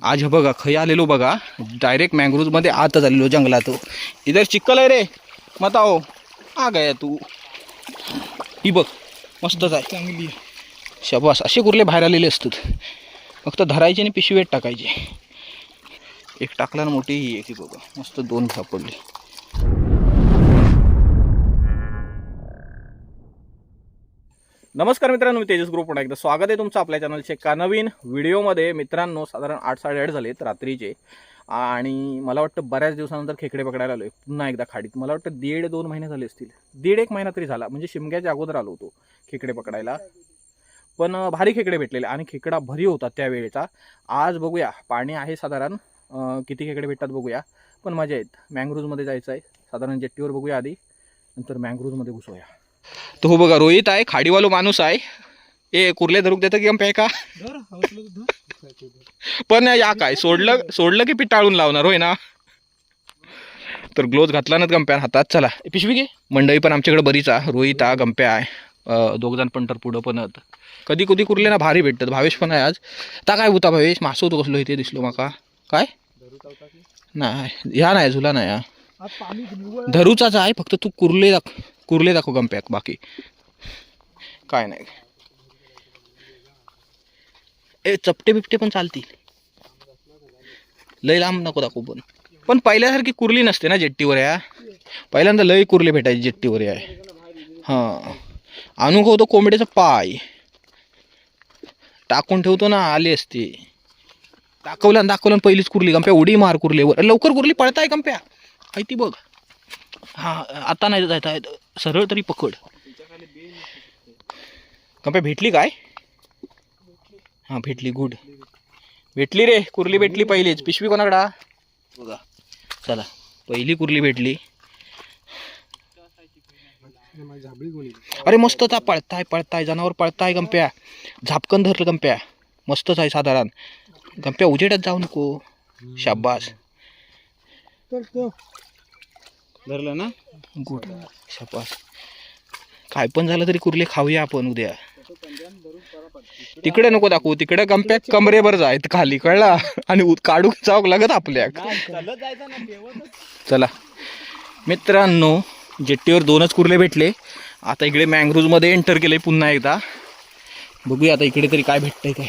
आज बघा खय आलेलो बघा, डायरेक्ट मँग्रोव्हमध्ये आत झालेलो जंगलात. इधर चिक्कल आहे रे, मत आओ. आ गया तू. ही बघ मस्तच आहे, चांगली शाबास. असे कुर्ले बाहेर आलेले असतात, फक्त धरायचे आणि पिशवीत टाकायचे. एक टाकला ना मोठी, ही एक बघा मस्त दोन सापडली. नमस्कार मित्रांनो, मी तेजस ग्रुप पुन्हा एकदा स्वागत आहे तुमचं आपल्या चॅनलच्या एका नवीन व्हिडिओमध्ये. मित्रांनो, साधारण 8-8:30 झालेत रात्रीचे आणि मला वाटतं बऱ्याच दिवसानंतर खेकडे पकडायला आलो आहे पुन्हा एकदा खाडीत. मला वाटतं 1.5-2 महिने झाले असतील, 1.5-1 महिना तरी झाला. म्हणजे शिमग्याच्या अगोदर आलो होतो खेकडे पकडायला, पण भारी खेकडे भेटलेले आणि खेकडा भरी होता त्यावेळेचा. आज बघूया, पाणी आहे साधारण, किती खेकडे भेटतात बघूया. पण मजा येत. मँग्रोव्हमध्ये जायचं आहे, साधारण जेट्टीवर बघूया आधी, नंतर मँग्रोव्हमध्ये घुसूया. तो हो बघा, रोहित आहे, खाडीवालो माणूस आहे. ए कुर्ले धरूक देतं की गंप्या का? पण या काय सोडलं की पिटाळून लावणार होय ना. तर ग्लोव्ज घातला ना गंप्या हातात. चला पिशवी घे. मंडळी पण आमच्याकडे बरीच आहे. रोहित आहे, गंप्या आहे, दोघजण पण तर पुढं पण कधी कधी कुर्ले ना भारी भेटतात. भावेश पण आहे आज. ता काय होता भावेश? मासो होतो कसलो इथे दिसलो माका. काय नाही, ह्या नाही झुला नाही, धरूचाच आहे. फक्त तू कुर्ले दाखव गंप्याक, बाकी काय नाही. ए चपटे बिपटे पण चालतील, लय लांब नको दाखवू. पण पहिल्यासारखी कुर्ली नसते ना जेट्टीवर. या पहिल्यांदा लय कुर्ले भेटायची जेट्टीवर आहे. हां, अनुभव तो कोंबड्याचा पाय टाकून ठेवतो ना, आले असते. दाखवलं पहिलीच कुर्ली. गंप्या उडी मार कुर्लेवर, लवकर कुर्ली पळताय गंप्या. आहे ती बघ. हा आता नाही जायचं आहे, सरळ तरी पकड. गंप्या भेटली काय? हा भेटली, गुड भेटली रे कुर्ली, भेटली पहिलीच. पिशवी कोणाकडा बघा. चला पहिली कुर्ली भेटली. अरे मस्तच पळताय जनावर पळताय गंप्या. झापकन धरलं गंप्या, मस्तच आहे साधारण. गंप्या उजेडात जाऊ नको. शाबास, धरलं ना, गुड शाबास. काय पण झालं तरी कुर्ले खाऊया आपण उद्या. तिकडे नको दाखवू, तिकडे गंप्या कमरेवर जायत खाली, कळला, आणि काढू जाऊ लागत आपल्या. चला मित्रांनो, जेट्टीवर 2च कुर्ले भेटले. आता इकडे मँग्रोव्हमध्ये एंटर केले पुन्हा एकदा. बघूया आता इकडे तरी काय भेटतंय काय.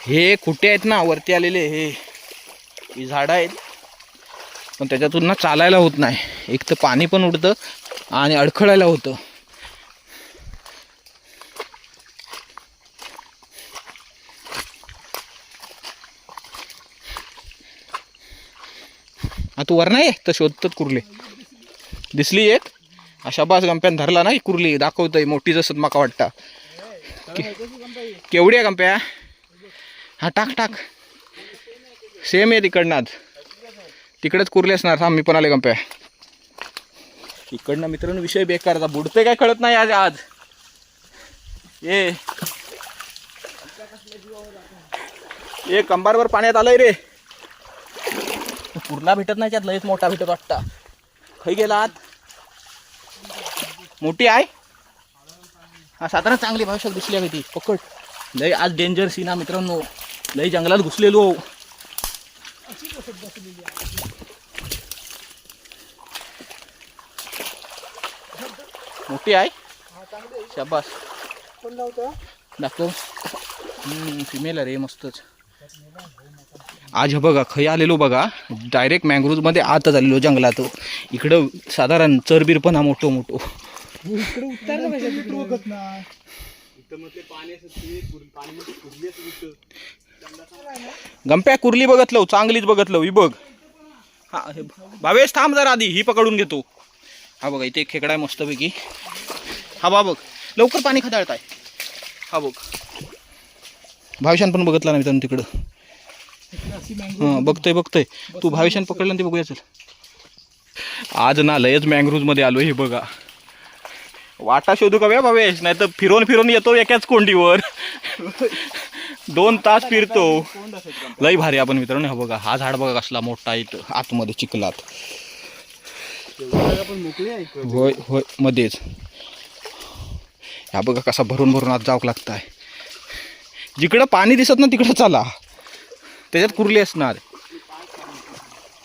हे कुठे आहेत ना वरती आलेले, हे झाडं आहेत, पण त्याच्यातून ना चालायला होत नाही. एक तर पाणी पण उडतं आणि अडखळायला होतं. तू वर नाही तर शोधतात कुर्ले. दिसली एक शाबास. गंप्यान धरला नाही कुर्ली, दाखवतय मोठी जसं माका वाटतं. केवढी आहे गंप्या? हा टाक सेम आहे तिकडनं. तिकडेच कुर्ले असणार. थांब मी पण आले गंप्या. इकडनं मित्रांनो विषय बेकार, बुडते काय कळत नाही आज. ये कंबारवर पाण्यात आलंय रे. कुर्ला भेटत नाही त्यात, लयच मोठा भेटत वाटता. खाई गेला आत, मोठी आहे. हा साधारण चांगली भविष्यात दिसली आहे ती. पकड. लय आज डेंजर सीन हा मित्रांनो, लय जंगलात घुसलेलो. मोठी आहे, शाबास. दाखव. फिमेल रे, मस्तच. आज बघा खय आलेलो बघा, डायरेक्ट मँग्रोव्हमध्ये आत झालेलो जंगलात. इकडं साधारण चरबीर पण हा मोठो. गंप्या कुर्ली बघतलो, चांगलीच बघतलो. ही बघ. हा भावेश थांब जरा, आधी ही पकडून घेतो. हा बघा इथे खेकडा आहे मस्तपैकी. हा बा बघ, लवकर पाणी खदाळत आहे. हा बघ, भावेशान पण बघतला नाही तिकडं. हां बघतोय. तू भावेशान पकडलं ते बघूया. चल आज ना लयच मँग्रोव्हमध्ये आलो. हे बघा, वाटा शोधू का भावेश? नाही तर फिरून येतो एकाच कोंडीवर. 2 तास फिरतो. लय भारी आपण मित्रांनो. हा बघा, हा झाड बघा कसला मोठा आहे आतमध्ये चिखलात. होय मध्येच. हा बघा कसा भरून आत जावं लागत आहे. जिकडं पाणी दिसत ना तिकडं चला, त्याच्यात कुर्ली असणार.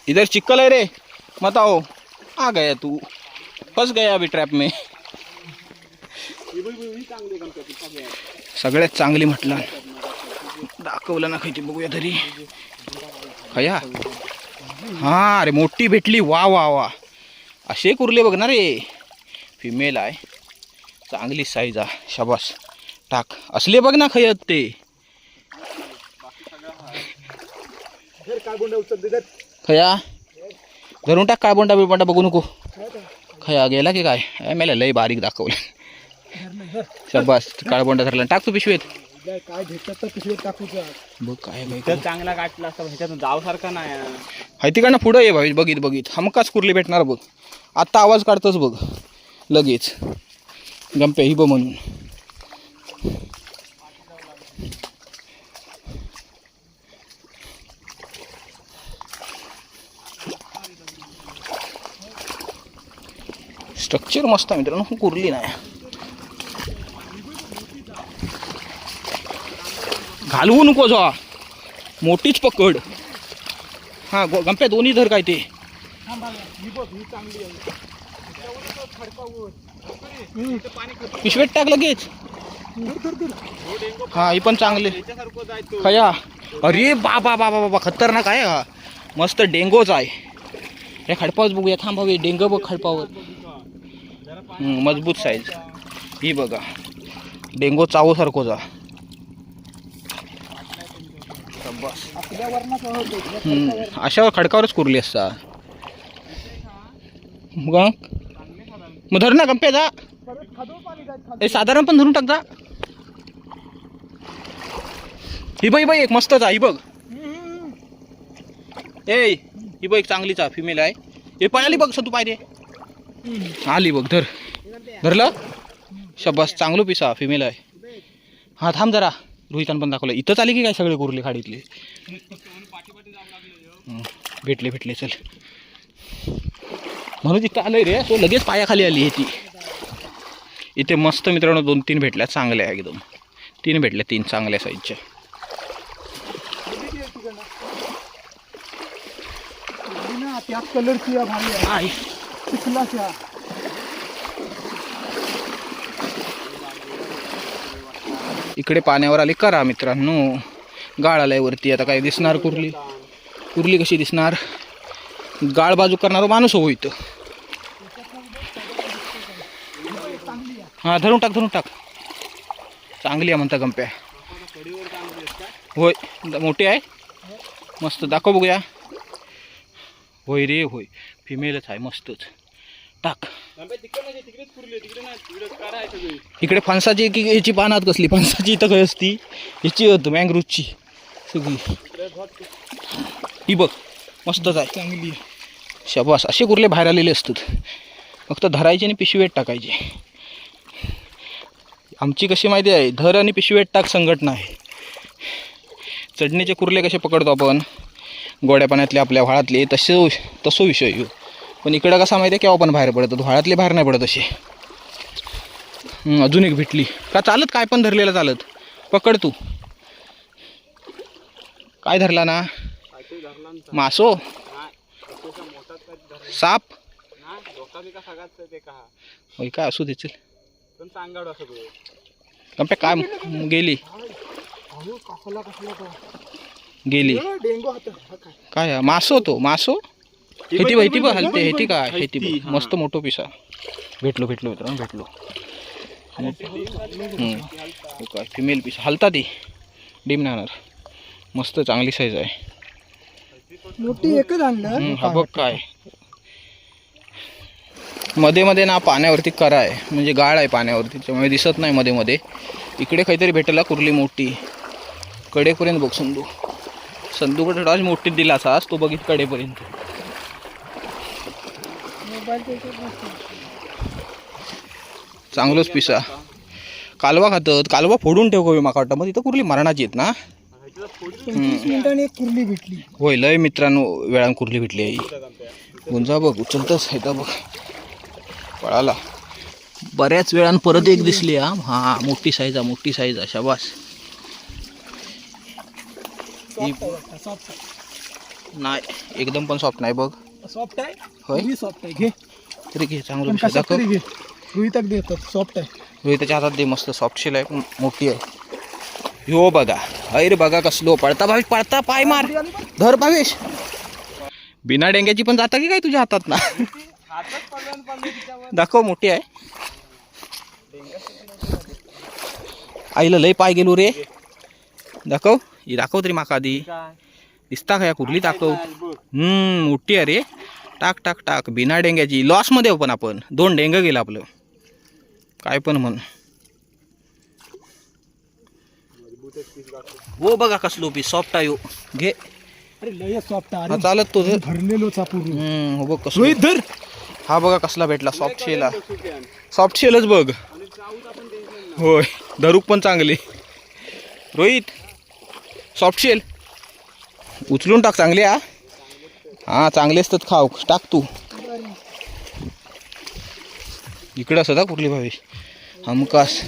इधर चिक्कल आहे रे, मत आओ. आ गया तू, फस गया अभी ट्रॅप में. सगळ्यात चांगली म्हटलं, दाखवलं ना खायची, बघूया तरी. खया हा अरे मोठी भेटली, वा वा वा. असे कुर्ले बघ ना रे, फिमेल आहे, चांगली साईज आहे. शाबास, टाक. असले बघ ना खयत ते. खया धरून टाक, काळबोंडा बिळबोंडा बघू नको. खया गेला की काय, मला लय बारीक दाखवलं. शाबास, काळबोंडा धरला. टाक तू पिशवीत. काय भेटत तर पिशवीत टाकूचा. बघ काय तर चांगला काटला असता, ह्याच्यातून जावसारखा नाही. हाय तिकडनं पुढं ये भाई, बघित बघित हमकाच कुर्ली भेटणार बघ. आत्ता आवाज काढतोच बघ लगेच, गंप्या हिब म्हणून. स्ट्रक्चर मस्त आहे मित्रांनो, कुर्ली नाही. घालवू नको जा, मोठीच पकड. हा गंप्या दोन्ही धर काय ते. पिशवेत टाक लगेच. हा ही पण चांगले. खया अरे बाबा बाबा बाबा, खतरनाक आहे हा. मस्त डेंगोच आहे. हे खडपावर बघूया, थांब हवे. डेंग बघ खडपावर, मजबूत साईज ही बघा. डेंगो चावो सारखो जा. अशा खडकावरच कुर्ली असता. मग धर ना गंप्या जा. साधारण पण धरून टाक जा. ही बघ एक मस्तच आहे, ही बघ. ए ही बघ चांगलीच आहे, फिमेल आहे. हे पण आली बघ, तू पाहिजे आली बघ. धर, धरलं. शबास, चांगलं पिसा, फिमेल आहे. हा थांब जरा, रोहितान पण दाखवलं. इथंच आली की काय सगळे कुर्ले खाडीतले. भेटले भेटले, चल. म्हणून इथं आलोय रे, तो लगेच पायाखाली आली आहे ती. इथे मस्त मित्रांनो 2-3 भेटल्या चांगल्या एकदम. 3 भेटल्या, 3 चांगल्या साईजच्या. त्या कलरची भारी चिखलाच्या. इकडे पाण्यावर आली करा मित्रांनो. गाळ आलाय वरती. आता काय दिसणार कुर्ली? कुर्ली कशी दिसणार? गाळ बाजू करणारा माणूस हो इथं. हा धरून टाक, धरून टाक. चांगली आहे म्हणता गंप्या. होय मोठी आहे, मस्त. दाखव बघूया. होय रे होय, फिमेलच आहे, मस्तच. टाक. इकडे फणसाची की ह्याची पानात कसली फणसाची इथं काय असती, ह्याची होतं मँग्रोवची सगळी. ही बघ मस्तच आहे, चांगली. शाबास. असे कुर्ले बाहेर आलेले असतात, फक्त धरायचे आणि पिशवीत टाकायचे. आमची कशी माहिती आहे, धर आणि पिशवीत टाक संघटना आहे. चढणीचे कुर्ले कसे पकडतो आपण गोड्या पाण्यातले आपल्या व्हाळातले, तसं विषय येऊ. पण इकडं कसा माहिती आहे, केव्हा पण बाहेर पडतं. व्हाळातले बाहेर नाही पडत असे. अजून एक भेटली का? चालत काय पण धरलेला चालत. पकड तू. काय धरला ना? मासो, साप होय काय असू दे. चल कंप्या काय गेली गेली काय? मासो तो मासो. हेती माहिती बघ हलते. हेती काय? हेती बघ मस्त मोठो पिसा. भेटलो मित्रांनो, भेटलो. काय फिमेल पिसा हलता ती डीम नाणार. मस्त चांगली साईज आहे, मोठी एकच आणलं. हा बघ काय मध्ये मध्ये ना पाण्यावरती करा आहे, म्हणजे गाळ आहे पाण्यावरती, त्यामुळे दिसत नाही मध्ये मध्ये. इकडे काहीतरी भेटला कुर्ली मोठी कडेपर्यंत. बघ संदूकडे थोडा मोठी दिला असाच तो बघित कडेपर्यंत. चांगलंच पिसा. कालवा खातात, कालवा फोडून ठेव गोवी माका वाटतं. मग तिथं कुर्ली मरणाची आहेत ना. 25 मिनिटांनी एक कुर्ली भेटली. होय लय मित्रांनो, वेळान कुर्ली भेटली आहे. गुंजा बघ उचलतच आहे बघ, पळाला. बऱ्याच वेळान परत एक दिसली. हा मोठी साईज आहे, मोठी साईज आहे. शाबास. सॉफ्ट नाही एकदम पण सॉफ्ट नाही बघ. सॉफ्ट आहे होय ही सॉफ्ट आहे घे तरी घे चांगलं पण दिसतं. कशात दाखव तरी घे रोहितक देतात सॉफ्ट आहे. रोहितच्या हातात दे मस्त सॉफ्ट शेल आहे मोठी आहे. हो बघा अरे बघा कसलो पळता भावेश पळता पाय मार धर भावेश. बिना डेंग्याची पण जाता की काय तुझ्या हातात ना. दाखव मोठी आहे. आईला लय पाय गेलो रे. दाखव ही दाखव तरी माका आधी दिसता का या कुर्ली दाखव. मोठी आहे रे. टाक टाक टाक बिना डेंग्याची लॉस मध्ये पण आपण 2 डेंग गेलं आपलं काय पण म्हण. हो बघा कसलो पीस सॉफ्ट आहे घे. अरे लय सॉफ्ट आहे हा चालत तो धर. भरलेलो चापूर हो बघ कसलो. रोहित धर. हा बघा कसला भेटला सॉफ्ट शेला. सॉफ्ट शेलच बघ. होय धरूक पण चांगले. रोहित सॉफ्ट शेल उचलून टाक चांगले. हा चांगले असतात खाऊ टाक तू. इकडं असता कुठली भावेश हमकास.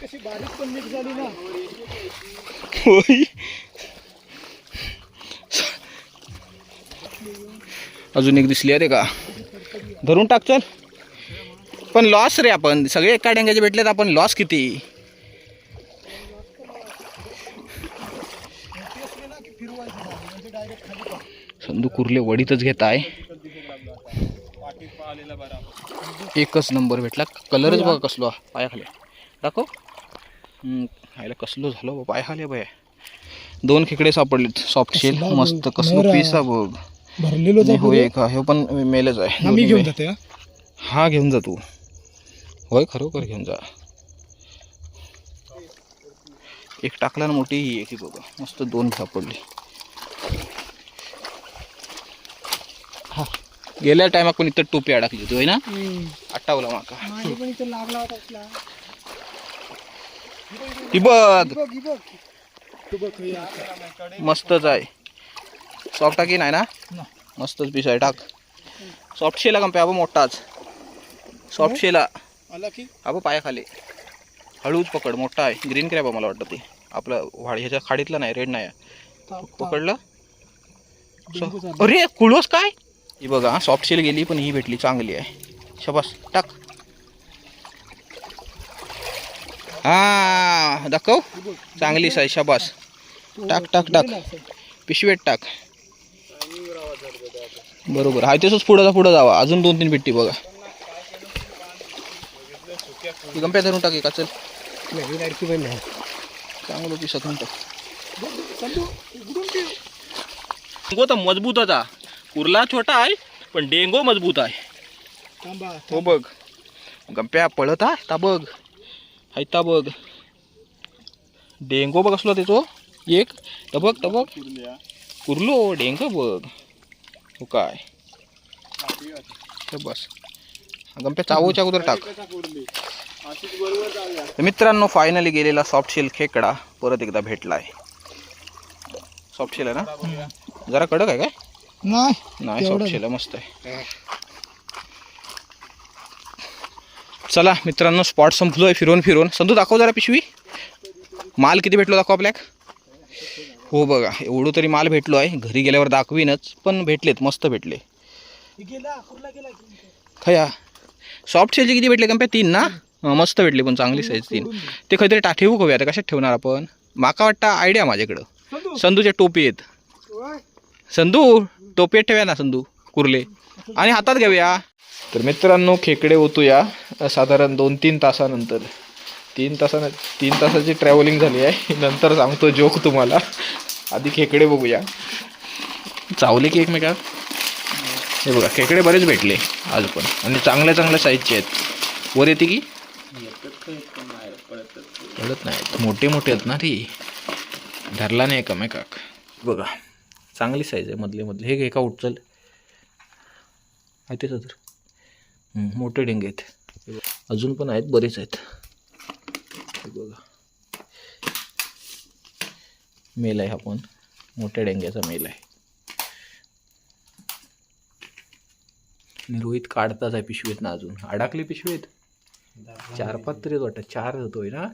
कशी बारीक पण मिक्स झाली ना. होय अजून एक दिसली अरे का धरून टाक चल. पण लॉस रे आपण सगळे एका डेंग्याचे भेटले तर आपण लॉस किती. संधू कुर्ले वडीतच घेत आहे. एकच नंबर भेटला. कलरच बघा कसलो पायाखाली दाखव. आयला कसलो झालो पायाखाली बाय. 2 खेकडे सापडलेत सॉफ्ट शेल मस्त कसलो पीस आहे बघ. भरलेलो होय का हे पण मेलच आहे. मी घेऊन जाते. हा घेऊन जा तू. होय खरोखर घेऊन जा. एक टाकला ना मोठी ही एक बघा मस्त 2 सापडली. हा गेल्या टायमात पण इथं टोपी अडकली होती होय ना. आटावला माका लागला होता. ही बघ मस्तच आहे. सॉफ्ट टाकी नाही ना मस्तच पीस आहे टाक. सॉफ्ट शेला कंपे अबो मोठाच सॉफ्ट शेला अबो पायाखाली हळूच पकड. मोठा आहे ग्रीन क्रॅब मला वाटतं ते आपलं ह्याच्या खाडीतला नाही रेड नाही पकडलं. अरे कुळवस काय ही बघा सॉफ्ट शेल गेली पण ही भेटली चांगली आहे. शबास टाक. हा दाखव चांगली साईज शबास टाक टाक टाक पिशवेत टाक. बरोबर हाय तसंच पुढं जावा. अजून 2-3 भेटती बघा. गंप्या धरून टाक का चल चांगलं पीस टाक. डेंगो तर मजबूतच आहे. कुर्ला छोटा आहे पण डेंगो मजबूत आहे. हो बघ गंप्या पळत आहे ता बघ हायता बघ. डेंगो बघ असलो त्याचो एक टबक टबक कुर्लो डेंग बघ हो काय. बस गंप्या चावूच्या अगोदर टाक. मित्रांनो फायनली गेलेला सॉफ्ट शेल खेकडा परत एकदा भेटलाय. सॉफ्ट शेल आहे ना जरा कडक आहे काय नाही सॉफ्ट शेल आहे मस्त आहे. चला मित्रांनो स्पॉट संपलोय फिरून. संधू दाखव जरा पिशवी. माल किती भेटलो दाखव आपल्याक. हो बघा एवढं तरी माल भेटलो आहे. घरी गेल्यावर दाखवीनच पण भेटलेत मस्त भेटले. खया सॉफ्ट शेलचे किती भेटले कंप्या 3 ना. मस्त भेटले पण चांगली साईज 3. ते काहीतरी ठेवू करूया आता कशात ठेवणार आपण. माका वाटतं आयडिया माझ्याकडं. संधूच्या टोपी आहेत. संधू टोपीत ठेवूया ना संधू कुर्ले आणि हातात घेऊया. तर मित्रांनो खेकडे ओतूया साधारण 2-3 तासानंतर. 3 तासाची ट्रॅव्हलिंग झाली आहे. नंतर सांगतो जोक तुम्हाला. आधी खेकडे बघूया. चावले की एकमेकात. हे बघा खेकडे बरेच भेटले आज पण आणि चांगल्या साईजचे आहेत. वर येते की पडत नाहीत. मोठे आहेत ना ती धरला नाही एकमेकाक. बघा चांगली साईज आहे मधले हे घे का उचल आहे ते तर मोठे डेंगे आहेत. अजून पण आहेत बरेच आहेत. बघा मेल आहे हा पण मोठ्या डेंग्याचा मेल आहे. रोहित काढताच आहे पिशवीत ना अजून अडकली पिशवीत 4-5 तरी वाटत 4 होतोय ना.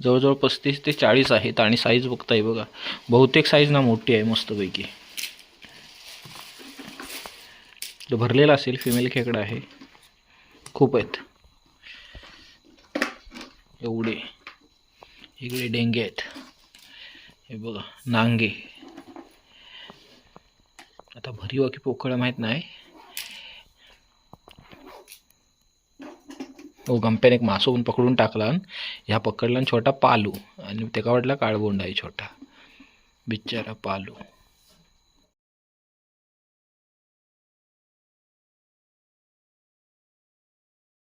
जवळजवळ 35 ते 40 आहेत आणि साईज बघताय बघा, बहुतेक साईज ना मोठी आहे मस्तपैकी. तो भरलेला असेल, फिमेल खेकडा आहे, खूप आहेत एवढे. इकडे डेंगे आहेत, हे बघा नांगे. आता भरीव की पोकळ माहीत नाही. हो, गंप्याने एक मासो पण पकडून टाकला. ह्या पकडला छोटा पालू आणि त्याका वाटला काळबोंड आहे छोटा, बिचारा पालू.